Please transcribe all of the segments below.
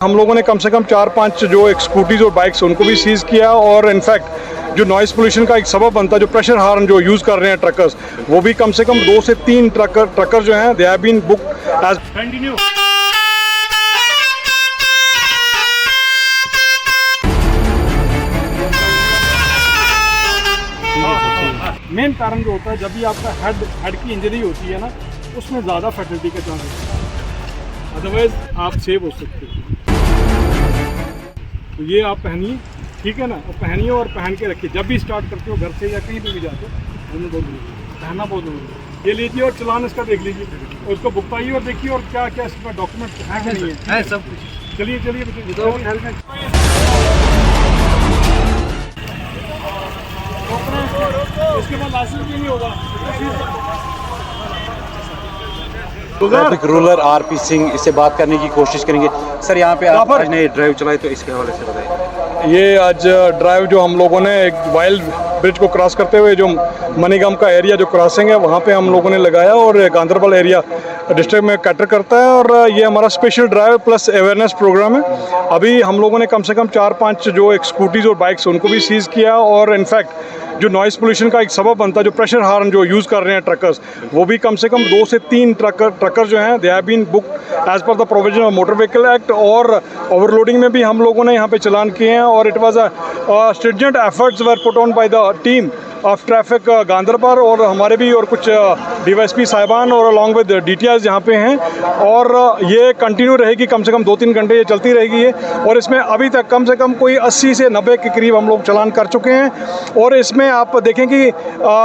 हम लोगों ने कम से कम 4-5 जो एक स्कूटीज और बाइक्स उनको भी सीज़ किया और इनफैक्ट जो नॉइज़ पोल्यूशन का एक सबब बनता है, जो प्रेशर हार्न जो यूज़ कर रहे हैं ट्रकर्स, वो भी कम से कम 2 से 3 ट्रकर जो हैं they have been booked as continue. Main कारण जो होता है जब भी आपका हेड की इंजरी होती है ना, उसमें ज़्यादा फैटलिटी का चांस होता है, अदरवाइज आप सेव हो सकते हो। तो ये आप पहनिए, ठीक है ना, और पहनिए और पहन के रखिए जब भी स्टार्ट करते हो घर से या कहीं पे भी जाते हो, पहनना बहुत जरूरी है। ये लीजिए और चलान इसका देख लीजिए और उसको भुगताइए और देखिए और क्या क्या इसमें डॉक्यूमेंट है कि नहीं है सब कुछ। चलिए हेलमेट इसके बाद लाइसेंस भी नहीं होगा। ट्रैफिक रूलर आरपी सिंह, इससे बात करने की कोशिश करेंगे। सर यहाँ पे आप आज ने ड्राइव चलाई तो इसके हवाले से बताइए। ये आज ड्राइव जो हम लोगों ने एक वाइल्ड ब्रिज को क्रॉस करते हुए जो मनीगाम का एरिया जो क्रॉसिंग है वहाँ पे हम लोगों ने लगाया और गांधरबल एरिया डिस्ट्रिक्ट में कैटर करता है और ये हमारा special drive plus awareness programme है। अभी हम लोगों ने कम से कम 4-5 जो एक स्कूटीज और बाइक्स उनको भी सीज़ किया और इनफैक्ट जो नॉइज़ पोल्यूशन का एक सबब बनता है, जो प्रेशर हार्न जो यूज़ कर रहे हैं ट्रकर्स, वो भी कम से कम 2 से 3 ट्रकर जो हैं they have been booked as per the provision of motor vehicle act. और ओवरलोडिंग में भी हम लोगों ने यहाँ पे चलान किए हैं और it was a stringent efforts were put on by the team of traffic Ganderbal और हमारे भी और कुछ डीवाईएसपी साहिबान और अलॉन्ग विद DTIs यहाँ पे हैं और ये कंटिन्यू रहेगी, कम से कम 2-3 घंटे ये चलती रहेगी ये। और इसमें अभी तक कम से कम कोई 80 से 90 के करीब हम लोग चलान कर चुके हैं। और इसमें आप देखें कि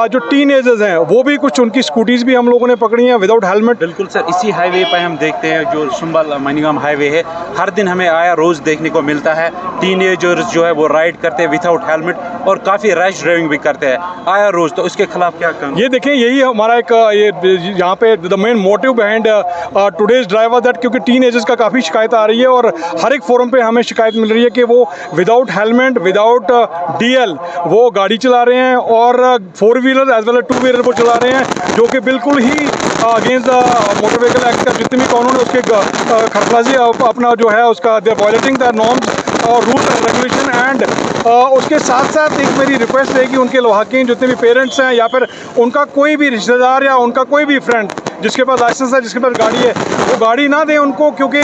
जो टीनेजर्स हैं वो भी कुछ उनकी स्कूटीज़ भी हम लोगों ने पकड़ी हैं विदाउट हेलमेट। बिल्कुल सर, इसी हाईवे पर हम देखते हैं जो सुंबल मनीगाम हाईवे है, हर दिन हमें आया रोज़ देखने को मिलता है टीनेजर्स जो है वो राइड करते हैं विदाउट हेलमेट और काफ़ी रैश ड्राइविंग भी करते हैं आया रोज़। तो उसके खिलाफ क्या करें? ये देखें, यही हमारा एक ये यहाँ पे the main motive behind today's driver that, क्योंकि टीनेजर्स का काफ़ी शिकायत आ रही है और हर एक फोरम पे हमें शिकायत मिल रही है कि वो विदाउट हेलमेट विदाउट DL वो गाड़ी चला रहे हैं और 4 व्हीलर एज वेल 2 व्हीलर वो चला रहे हैं, जो कि बिल्कुल ही against the motor vehicle act का जितने भी कानून है उसके खरफराजी अपना जो है उसका they are violating the norms और रूल्स एंड रेगुलेशन। एंड उसके साथ साथ एक मेरी रिक्वेस्ट रहेगी उनके लवाकिन जितने भी पेरेंट्स हैं या फिर उनका कोई भी रिश्तेदार या उनका कोई भी फ्रेंड जिसके पास लाइसेंस है, जिसके पास गाड़ी है, वो गाड़ी ना दें उनको, क्योंकि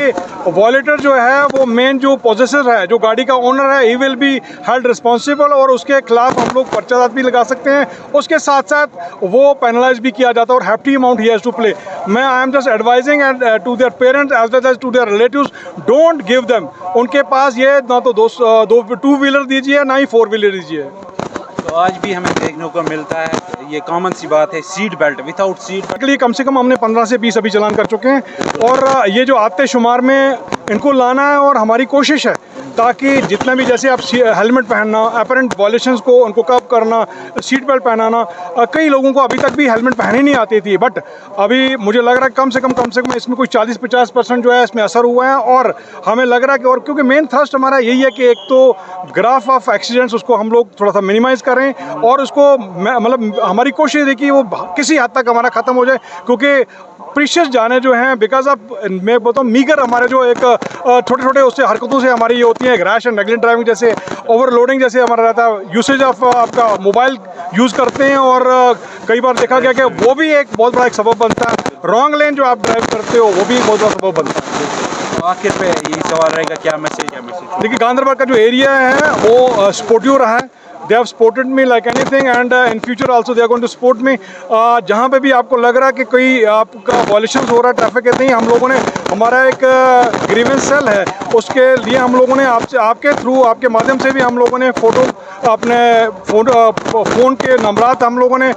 वॉलेटर जो है वो मेन जो पोजेसर है, जो गाड़ी का ओनर है, he will be held responsible और उसके खिलाफ हम लोग पर्चा भी लगा सकते हैं। उसके साथ साथ वो पेनलाइज भी किया जाता है और हैफ्टी अमाउंट ही हैज़ टू प्ले। मैं I am just advising and to their parents as well as to their relatives, don't give them, उनके पास ये ना तो 2 व्हीलर दीजिए ना ही 4 व्हीलर दीजिए। तो आज भी हमें देखने को मिलता है, ये कॉमन सी बात है, सीट बेल्ट विदाउट सीट के लिए कम से कम हमने 15 से 20 अभी चलान कर चुके हैं और ये जो आते शुमार में इनको लाना है और हमारी कोशिश है ताकि जितना भी जैसे आप हेलमेट पहनना, अपरेंट वायलेशंस को उनको कब करना, सीट बेल्ट पहनाना, कई लोगों को अभी तक भी हेलमेट पहननी नहीं आती थी, बट अभी मुझे लग रहा है कम से कम इसमें कोई 40-50% जो है इसमें असर हुआ है। और हमें लग रहा है कि और क्योंकि मेन थ्रस्ट हमारा यही है कि एक तो ग्राफ ऑफ एक्सीडेंट्स उसको हम लोग थोड़ा सा मिनिमाइज़ करें और उसको मतलब हमारी कोशिश है कि वो किसी हद तक हमारा ख़त्म हो जाए, क्योंकि प्रीशियस जाने जो हैं बिकॉज ऑफ मैं बताऊँ मीगर हमारे जो एक छोटे छोटे उससे हरकतों से हमारी ये होती है, रैश एंड नेगलेक्ट ड्राइविंग जैसे ओवरलोडिंग जैसे हमारा रहता है, यूसेज ऑफ आपका मोबाइल यूज़ करते हैं और कई बार देखा गया कि वो भी एक बहुत बड़ा एक सबब बनता है। रॉन्ग लेन जो आप ड्राइव करते हो वो भी एक बहुत बड़ा सबब बनता है। तो आखिर पे यही सवाल रहेगा, क्या मैसेज? देखिए, गांधरबल का जो एरिया है वो सपोर्टिव रहा है। They have supported me like anything and in future also they are going to support me। जहाँ पे भी आपको लग रहा है कि कोई आपका वॉल्यूशन हो रहा है ट्रैफिक के, नहीं, हम लोगों ने हमारा एक ग्रीवेंस सेल है, उसके लिए हम लोगों ने आपके थ्रू आपके माध्यम से भी हम लोगों ने फ़ोटो अपने फ़ोन के नंबरात हम लोगों ने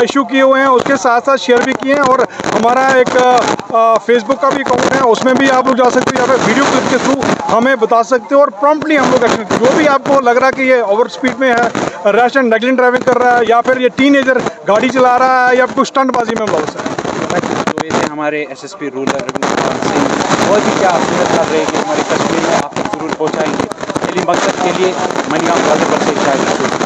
इशू किए हुए हैं, उसके साथ साथ शेयर भी किए हैं। और हमारा एक फेसबुक का भी अकाउंट है, उसमें भी आप लोग जा सकते हो या फिर वीडियो क्लिप के थ्रू हमें बता सकते हो और प्रॉम्प्टली हम लोग एक्शन, जो भी आपको लग रहा है कि ये ओवर स्पीड में है, रैश एंड नेगलेक्ट ड्राइविंग कर रहा है या फिर ये टीनेजर गाड़ी चला रहा है या कुछ स्टंटबाजी में लॉस है। तो ये हमारे SSP रूलर सिंह और भी क्या अपडेट कर रहे हैं कि हमारी तस्वीर में आप तक जरूर पहुँचाएंगे। मकसद के लिए मनीगाम गांधरबल से